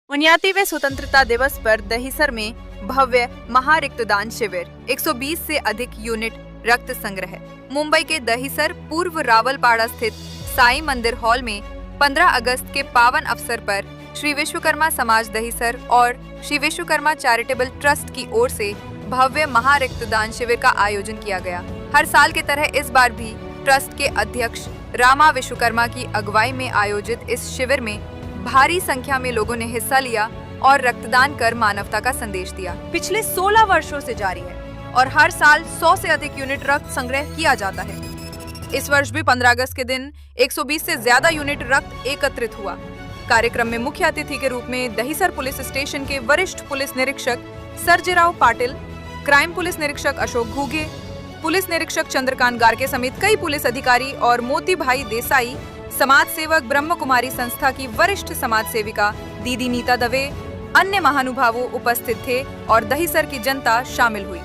उन्यातीवें स्वतंत्रता दिवस पर दहिसर में भव्य महारक्तदान शिविर, 120 से अधिक यूनिट रक्त संग्रह। मुंबई के दहिसर पूर्व रावलपाड़ा स्थित साईं मंदिर हॉल में 15 अगस्त के पावन अवसर पर श्री विश्वकर्मा समाज दहिसर और श्री विश्वकर्मा चैरिटेबल ट्रस्ट की ओर से भव्य महारक्तदान शिविर का आयोजन किया गया। हर साल की तरह इस बार भी ट्रस्ट के अध्यक्ष रामा विश्वकर्मा की अगुवाई में आयोजित इस शिविर में भारी संख्या में लोगों ने हिस्सा लिया और रक्तदान कर मानवता का संदेश दिया। पिछले 16 वर्षों से जारी है और हर साल 100 से अधिक यूनिट रक्त संग्रह किया जाता है। इस वर्ष भी 15 अगस्त के दिन 120 से ज्यादा यूनिट रक्त एकत्रित हुआ। कार्यक्रम में मुख्य अतिथि के रूप में दहिसर पुलिस स्टेशन के वरिष्ठ पुलिस निरीक्षक सर्जेराव पाटिल, क्राइम पुलिस निरीक्षक अशोक घूगे, पुलिस निरीक्षक चंद्रकांत गारके समेत कई पुलिस अधिकारी और मोती भाई देसाई, समाज सेवक ब्रह्म कुमारी संस्था की वरिष्ठ समाज सेविका दीदी नीता दवे, अन्य महानुभावों उपस्थित थे और दहिसर की जनता शामिल हुई।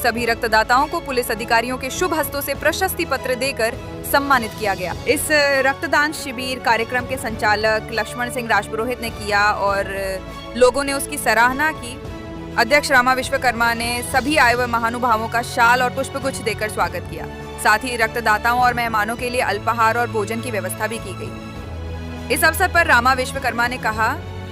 सभी रक्तदाताओं को पुलिस अधिकारियों के शुभ हस्तों से प्रशस्ति पत्र देकर सम्मानित किया गया। इस रक्तदान शिविर कार्यक्रम के संचालक लक्ष्मण सिंह राजपुरोहित ने किया और लोगों ने उसकी सराहना की। अध्यक्ष रामा विश्वकर्मा ने सभी आए हुए महानुभावों का शाल और पुष्पगुच्छ देकर स्वागत किया। साथ ही रक्तदाताओं और मेहमानों के लिए अल्पाहार और भोजन की व्यवस्था भी की गई। इस अवसर पर रामा विश्वकर्मा ने कहा,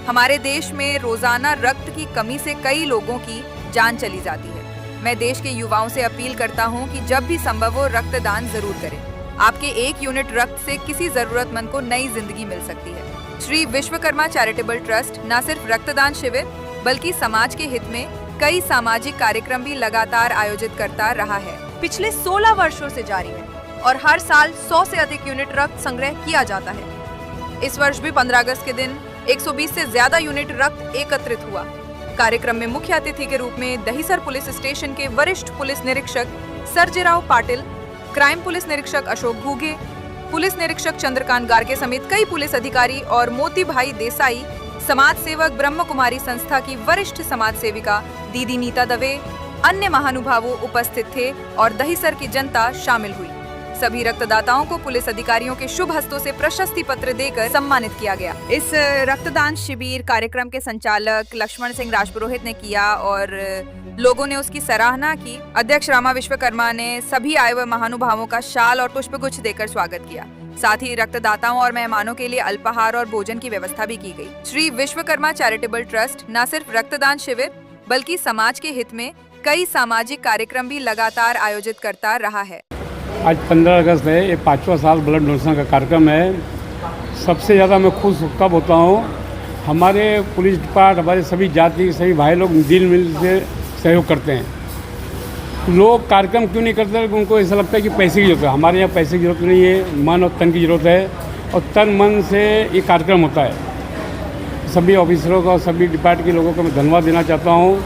हमारे देश में रोजाना रक्त की कमी से कई लोगों की जान चली जाती है। मैं देश के युवाओं से अपील करता हूं कि जब भी संभव हो रक्तदान जरूर करें। आपके एक यूनिट रक्त से किसी जरूरतमंद को नई जिंदगी मिल सकती है। श्री विश्वकर्मा चैरिटेबल ट्रस्ट न सिर्फ रक्तदान शिविर बल्कि समाज के हित में कई सामाजिक कार्यक्रम भी लगातार आयोजित करता रहा है। पिछले 16 वर्षों से जारी है और हर साल 100 से अधिक यूनिट रक्त संग्रह किया जाता है। इस वर्ष भी 15 अगस्त के दिन 120 से ज्यादा यूनिट रक्त एकत्रित हुआ। कार्यक्रम में मुख्य अतिथि के रूप में दहिसर पुलिस स्टेशन के वरिष्ठ पुलिस निरीक्षक सर्जेराव पाटिल, क्राइम पुलिस निरीक्षक अशोक घूगे, पुलिस निरीक्षक चंद्रकांत गारके समेत कई पुलिस अधिकारी और मोती भाई देसाई, समाज सेवक ब्रह्म कुमारी संस्था की वरिष्ठ समाज सेविका दीदी नीता दवे, अन्य महानुभावों उपस्थित थे और दहिसर की जनता शामिल हुई। सभी रक्तदाताओं को पुलिस अधिकारियों के शुभ हस्तों से प्रशस्ति पत्र देकर सम्मानित किया गया। इस रक्तदान शिविर कार्यक्रम के संचालक लक्ष्मण सिंह राजपुरोहित ने किया और लोगों ने उसकी सराहना की। अध्यक्ष रामा विश्वकर्मा ने सभी आए हुए महानुभावों का शाल और पुष्पगुच्छ देकर स्वागत किया। साथ ही रक्तदाताओं और मेहमानों के लिए अल्पाहार और भोजन की व्यवस्था भी की गई। श्री विश्वकर्मा चैरिटेबल ट्रस्ट न सिर्फ रक्तदान शिविर बल्कि समाज के हित में कई सामाजिक कार्यक्रम भी लगातार आयोजित करता रहा है। आज 15 अगस्त है, ये 5वां साल ब्लड डोनेशन का कार्यक्रम है। सबसे ज़्यादा मैं खुश कब होता हूँ, हमारे पुलिस डिपार्ट, हमारे सभी जाति सभी भाई लोग दिल मिल से सहयोग करते हैं। लोग कार्यक्रम क्यों नहीं करते, उनको ऐसा लगता है कि पैसे की जरूरत है। हमारे यहाँ पैसे की जरूरत नहीं है, मन और तन की ज़रूरत है और तन मन से ये कार्यक्रम होता है। सभी ऑफिसरों का और सभी डिपार्ट के लोगों को मैं धन्यवाद देना चाहता हूँ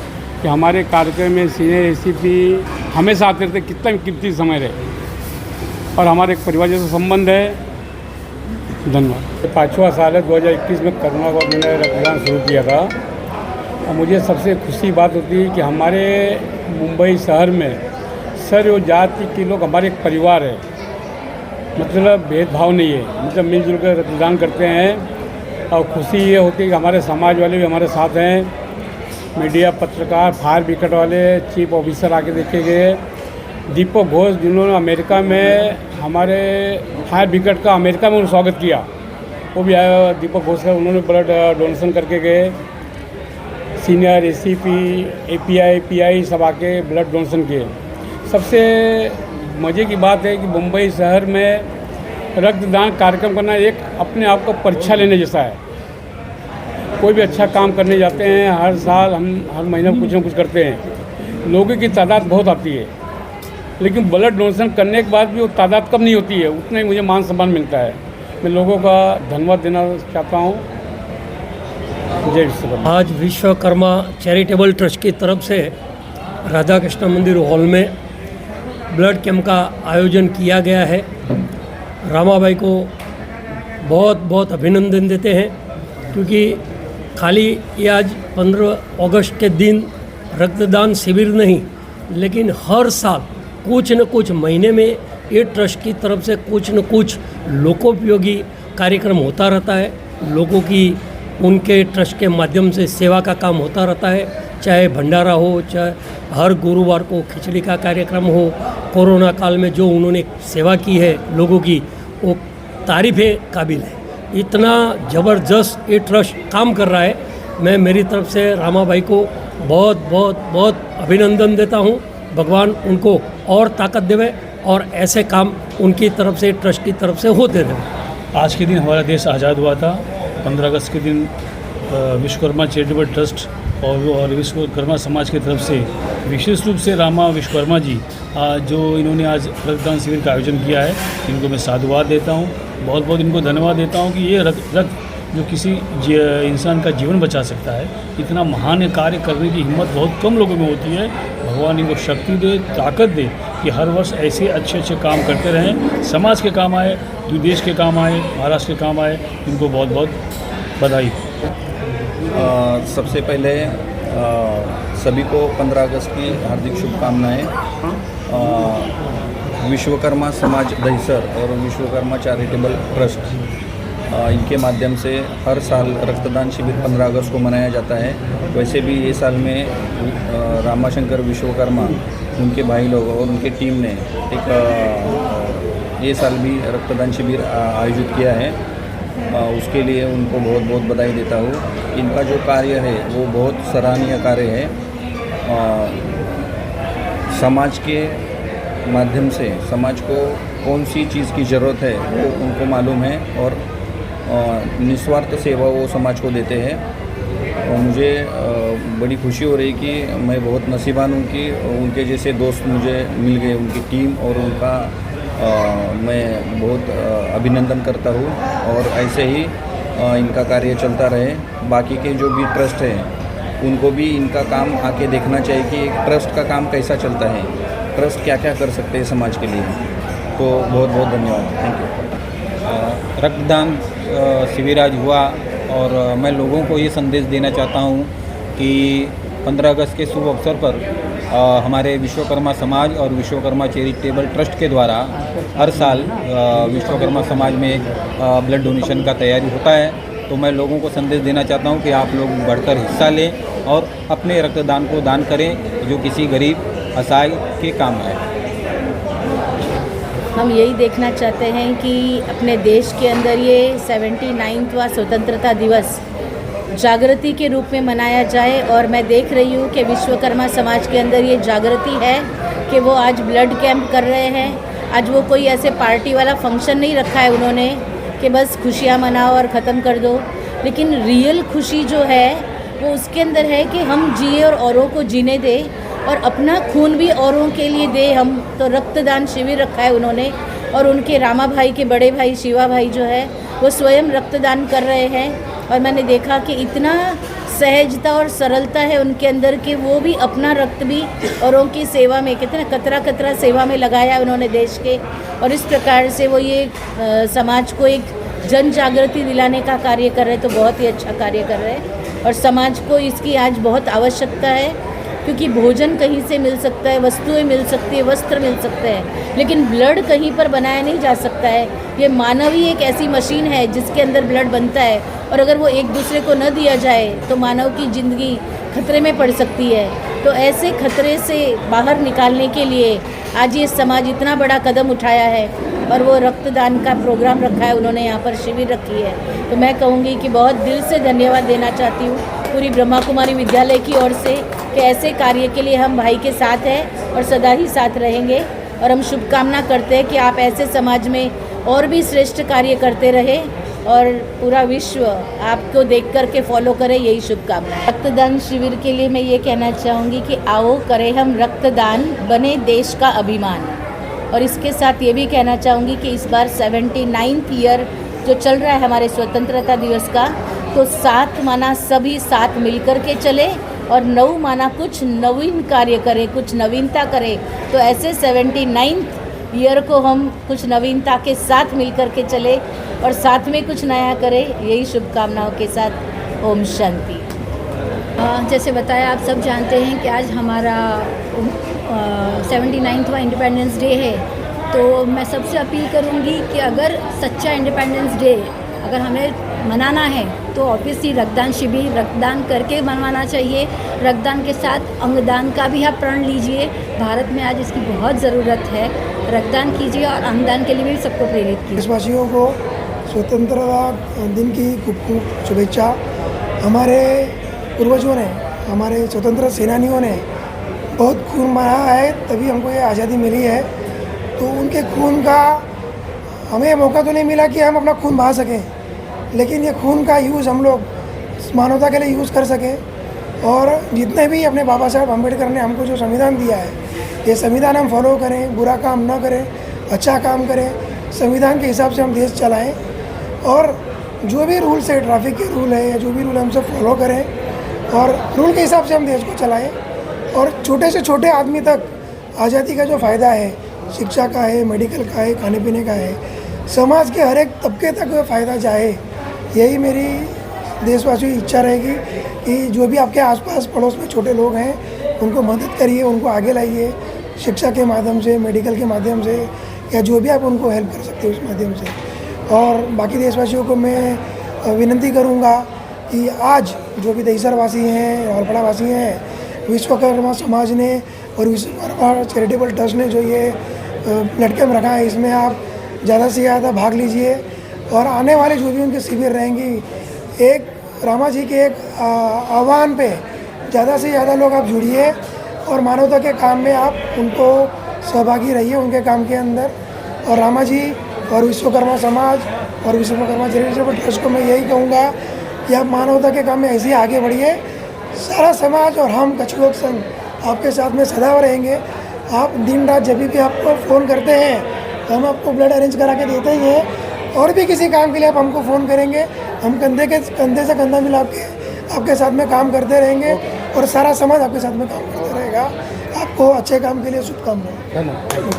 कि हमारे कार्यक्रम में सीनियर एसीपी हमेशा आते रहते, कितना कीमती समय रहे और हमारे एक परिवार जैसा संबंध है। धन्यवाद। 5वां साल है, 2021 में कोरोना को मैंने रक्तदान शुरू किया था और मुझे सबसे खुशी बात होती है कि हमारे मुंबई शहर में सर्व जाति के लोग हमारे एक परिवार है। मतलब भेदभाव नहीं है, मतलब मिलजुल कर रक्तदान करते हैं और खुशी ये होती है कि हमारे समाज वाले भी हमारे साथ हैं। मीडिया, पत्रकार, फायर ब्रिगेड वाले, चीफ ऑफिसर आके देखे गए। दीपक घोष जिन्होंने अमेरिका में हमारे फायर ब्रिगेड का अमेरिका में उन्होंने स्वागत किया, वो भी आया। दीपक घोष का उन्होंने ब्लड डोनेशन करके गए। सीनियर एसीपी, एपीआई, पीआई सब आके ब्लड डोनेशन किए। सबसे मज़े की बात है कि मुंबई शहर में रक्तदान कार्यक्रम करना एक अपने आप को परीक्षा लेने जैसा है। कोई भी अच्छा काम करने जाते हैं, हर साल हम हर महीने कुछ ना कुछ करते हैं। लोगों की तादाद बहुत आती है, लेकिन ब्लड डोनेशन करने के बाद भी वो तादाद कम नहीं होती है, उतना ही मुझे मान सम्मान मिलता है। मैं लोगों का धन्यवाद देना चाहता हूँ। जय विश्वकर्मा। आज विश्वकर्मा चैरिटेबल ट्रस्ट की तरफ से राधा कृष्ण मंदिर हॉल में ब्लड कैंप का आयोजन किया गया है। रामा भाई को बहुत बहुत अभिनंदन देते हैं, क्योंकि खाली ये आज 15 अगस्त के दिन रक्तदान शिविर नहीं, लेकिन हर साल कुछ न कुछ महीने में ये ट्रस्ट की तरफ से कुछ न कुछ लोकोपयोगी कार्यक्रम होता रहता है। लोगों की उनके ट्रस्ट के माध्यम से सेवा का काम होता रहता है, चाहे भंडारा हो, चाहे हर गुरुवार को खिचड़ी का कार्यक्रम हो। कोरोना काल में जो उन्होंने सेवा की है लोगों की, वो तारीफ़ काबिल है। इतना ज़बरदस्त ये ट्रस्ट काम कर रहा है। मैं मेरी तरफ से रामा भाई को बहुत बहुत बहुत अभिनंदन देता हूँ। भगवान उनको और ताकत देवे और ऐसे काम उनकी तरफ से, ट्रस्ट की तरफ से होते रहे। आज के दिन हमारा देश आज़ाद हुआ था। 15 अगस्त के दिन विश्वकर्मा चैरिटेबल ट्रस्ट और विश्वकर्मा समाज की तरफ से विशेष रूप से रामा विश्वकर्मा जी जो इन्होंने आज रक्तदान शिविर का आयोजन किया है, इनको मैं साधुवाद देता हूँ। बहुत बहुत इनको धन्यवाद देता हूँ कि ये रक्त जो किसी इंसान का जीवन बचा सकता है, इतना महान कार्य करने की हिम्मत बहुत कम लोगों में होती है। भगवान इनको शक्ति दे, ताकत दे कि हर वर्ष ऐसे अच्छे अच्छे काम करते रहें, समाज के काम आए, देश के काम आए, महाराष्ट्र के काम आए। इनको बहुत बहुत बधाई। सबसे पहले सभी को 15 अगस्त की हार्दिक शुभकामनाएं। विश्वकर्मा समाज दहिसर और विश्वकर्मा चैरिटेबल ट्रस्ट इनके माध्यम से हर साल रक्तदान शिविर 15 अगस्त को मनाया जाता है। वैसे भी ये साल में रामाशंकर विश्वकर्मा, उनके भाई लोग और उनके टीम ने ये साल भी रक्तदान शिविर आयोजित किया है। उसके लिए उनको बहुत बहुत बधाई देता हूँ। इनका जो कार्य है वो बहुत सराहनीय कार्य है। समाज के माध्यम से समाज को कौन सी चीज़ की ज़रूरत है वो उनको मालूम है और निस्वार्थ सेवा वो समाज को देते हैं। और मुझे बड़ी खुशी हो रही कि मैं बहुत नसीबान हूँ कि उनके जैसे दोस्त मुझे मिल गए, उनकी टीम, और उनका मैं बहुत अभिनंदन करता हूँ। और ऐसे ही इनका कार्य चलता रहे। बाकी के जो भी ट्रस्ट हैं उनको भी इनका काम आके देखना चाहिए कि एक ट्रस्ट का काम कैसा चलता है, ट्रस्ट क्या क्या कर सकते हैं समाज के लिए। तो बहुत बहुत धन्यवाद, थैंक यू। रक्तदान शिविर आज हुआ और मैं लोगों को ये संदेश देना चाहता हूँ कि 15 अगस्त के शुभ अवसर पर हमारे विश्वकर्मा समाज और विश्वकर्मा चैरिटेबल ट्रस्ट के द्वारा हर साल विश्वकर्मा समाज में ब्लड डोनेशन का तैयारी होता है। तो मैं लोगों को संदेश देना चाहता हूँ कि आप लोग बढ़कर हिस्सा लें और अपने रक्तदान को दान करें जो किसी गरीब असहाय के काम आए। हम यही देखना चाहते हैं कि अपने देश के अंदर ये 79वां स्वतंत्रता दिवस जागृति के रूप में मनाया जाए। और मैं देख रही हूँ कि विश्वकर्मा समाज के अंदर ये जागृति है कि वो आज ब्लड कैंप कर रहे हैं। आज वो कोई ऐसे पार्टी वाला फंक्शन नहीं रखा है उन्होंने कि बस खुशियाँ मनाओ और ख़त्म कर दो, लेकिन रियल खुशी जो है वो उसके अंदर है कि हम जिए और औरों को जीने दें और अपना खून भी औरों के लिए दे। हम तो रक्तदान शिविर रखा है उन्होंने, और उनके रामा भाई के बड़े भाई शिवा भाई जो है वो स्वयं रक्तदान कर रहे हैं। और मैंने देखा कि इतना सहजता और सरलता है उनके अंदर कि वो भी अपना रक्त भी औरों की सेवा में, कितना कतरा कतरा सेवा में लगाया है उन्होंने देश के। और इस प्रकार से वो ये समाज को एक जन जागृति दिलाने का कार्य कर रहे हैं। तो बहुत ही अच्छा कार्य कर रहे हैं और समाज को इसकी आज बहुत आवश्यकता है, क्योंकि भोजन कहीं से मिल सकता है, वस्तुएं मिल सकती है, वस्त्र मिल सकते हैं, लेकिन ब्लड कहीं पर बनाया नहीं जा सकता है। ये मानव ही एक ऐसी मशीन है जिसके अंदर ब्लड बनता है, और अगर वो एक दूसरे को न दिया जाए तो मानव की ज़िंदगी खतरे में पड़ सकती है। तो ऐसे खतरे से बाहर निकालने के लिए आज ये समाज इतना बड़ा कदम उठाया है और वो रक्तदान का प्रोग्राम रखा है उन्होंने, यहाँ पर शिविर रखी है। तो मैं कहूँगी कि बहुत दिल से धन्यवाद देना चाहती हूँ पूरी ब्रह्मा कुमारी विद्यालय की ओर से कि ऐसे कार्य के लिए हम भाई के साथ हैं और सदा ही साथ रहेंगे। और हम शुभकामना करते हैं कि आप ऐसे समाज में और भी श्रेष्ठ कार्य करते रहें और पूरा विश्व आपको देख कर के फॉलो करे, यही शुभकामना। रक्तदान शिविर के लिए मैं ये कहना चाहूँगी कि आओ करें हम रक्तदान, बने देश का अभिमान। और इसके साथ ये भी कहना चाहूँगी कि इस बार 79th ईयर जो चल रहा है हमारे स्वतंत्रता दिवस का, तो 7 माना सभी साथ मिलकर के चले और 9 माना कुछ नवीन कार्य करें, कुछ नवीनता करें। तो ऐसे 79th ईयर को हम कुछ नवीनता के साथ मिलकर के चले और साथ में कुछ नया करें, यही शुभकामनाओं के साथ ओम शांति। जैसे बताया, आप सब जानते हैं कि आज हमारा 79वां इंडिपेंडेंस डे है। तो मैं सबसे अपील करूंगी कि अगर सच्चा इंडिपेंडेंस डे अगर हमें मनाना है तो ऑब्वियसली रक्तदान शिविर रक्तदान करके मनवाना चाहिए। रक्तदान के साथ अंगदान का भी आप प्रण लीजिए। भारत में आज इसकी बहुत ज़रूरत है। रक्तदान कीजिए और अंगदान के लिए भी सबको प्रेरित कीजिए। देशवासियों को स्वतंत्रता दिन की खूब खूब शुभेच्छा। हमारे पूर्वजों ने, हमारे स्वतंत्र सेनानियों ने बहुत खून बहाया है, तभी हमको ये आज़ादी मिली है। तो उनके खून का हमें मौका तो नहीं मिला कि हम अपना खून बहा सकें, लेकिन ये खून का यूज़ हम लोग मानवता के लिए यूज़ कर सकें। और जितने भी अपने बाबा साहब अम्बेडकर ने हमको जो संविधान दिया है, ये संविधान हम फॉलो करें, बुरा काम ना करें, अच्छा काम करें, संविधान के हिसाब से हम देश चलाएं। और जो भी रूल्स है, ट्रैफिक के रूल है या जो भी रूल है, हम सब फॉलो करें और रूल के हिसाब से हम देश को चलाएं। और छोटे से छोटे आदमी तक आज़ादी का जो फ़ायदा है, शिक्षा का है, मेडिकल का है, खाने पीने का है, समाज के हर एक तबके तक वो फ़ायदा जाए, यही मेरी देशवासियों की इच्छा रहेगी कि जो भी आपके आसपास पड़ोस में छोटे लोग हैं उनको मदद करिए, उनको आगे लाइए, शिक्षा के माध्यम से, मेडिकल के माध्यम से, या जो भी आप उनको हेल्प कर सकते हो उस माध्यम से। और बाकी देशवासियों को मैं विनती करूँगा कि आज जो भी दहीसर वासी हैं, रावलपाड़ा वासी हैं, विश्वकर्मा समाज ने और विश्वकर्मा चैरिटेबल ट्रस्ट ने जो ये ब्लड कैंप रखा है, इसमें आप ज़्यादा से ज़्यादा भाग लीजिए। और आने वाले जो भी उनके शिविर रहेंगी, एक रामा जी के एक आह्वान पे ज़्यादा से ज़्यादा लोग आप जुड़िए और मानवता के काम में आप उनको सहभागी रहिए, उनके काम के अंदर। और रामा जी और विश्वकर्मा समाज और विश्वकर्मा चैरिटेबल ट्रस्ट को मैं यही कहूँगा कि आप मानवता के काम में ऐसे ही आगे बढ़िए। सारा समाज और हम कछुआ संघ आपके साथ में सदैव रहेंगे। आप दिन रात जब भी आपको फ़ोन करते हैं तो हम आपको ब्लड अरेंज करा के देते ही हैं। और भी किसी काम के लिए आप हमको फ़ोन करेंगे, हम कंधे से कंधा मिला के आपके साथ में काम करते रहेंगे और सारा समाज आपके साथ में काम करता रहेगा। आपको अच्छे काम के लिए शुभकामनाएं।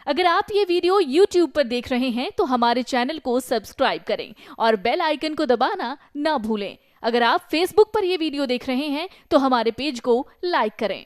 अगर आप ये वीडियो YouTube पर देख रहे हैं तो हमारे चैनल को सब्सक्राइब करें और बेल आइकन को दबाना ना भूलें। अगर आप Facebook पर ये वीडियो देख रहे हैं तो हमारे पेज को लाइक करें।